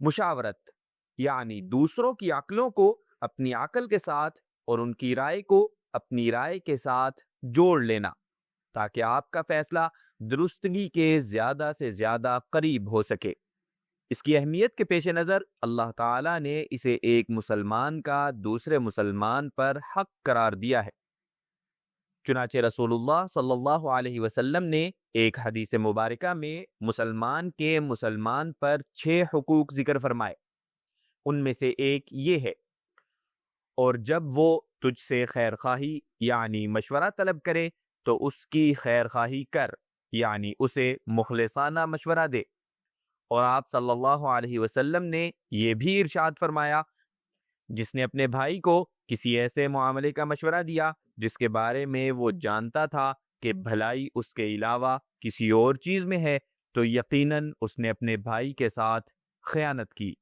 مشاورت یعنی دوسروں کی عقلوں کو اپنی عقل کے ساتھ اور ان کی رائے کو اپنی رائے کے ساتھ جوڑ لینا تاکہ آپ کا فیصلہ درستگی کے زیادہ سے زیادہ قریب ہو سکے۔ اس کی اہمیت کے پیش نظر اللہ تعالیٰ نے اسے ایک مسلمان کا دوسرے مسلمان پر حق قرار دیا ہے۔ چنانچہ رسول اللہ صلی اللہ علیہ وسلم نے ایک حدیث مبارکہ میں مسلمان کے مسلمان پر 6 حقوق ذکر فرمائے۔ ان میں سے ایک یہ ہے، اور جب وہ تجھ سے خیر خواہی یعنی مشورہ طلب کرے تو اس کی خیر خواہی کر یعنی اسے مخلصانہ مشورہ دے۔ اور آپ صلی اللہ علیہ وسلم نے یہ بھی ارشاد فرمایا، جس نے اپنے بھائی کو کسی ایسے معاملے کا مشورہ دیا جس کے بارے میں وہ جانتا تھا کہ بھلائی اس کے علاوہ کسی اور چیز میں ہے، تو یقیناً اس نے اپنے بھائی کے ساتھ خیانت کی۔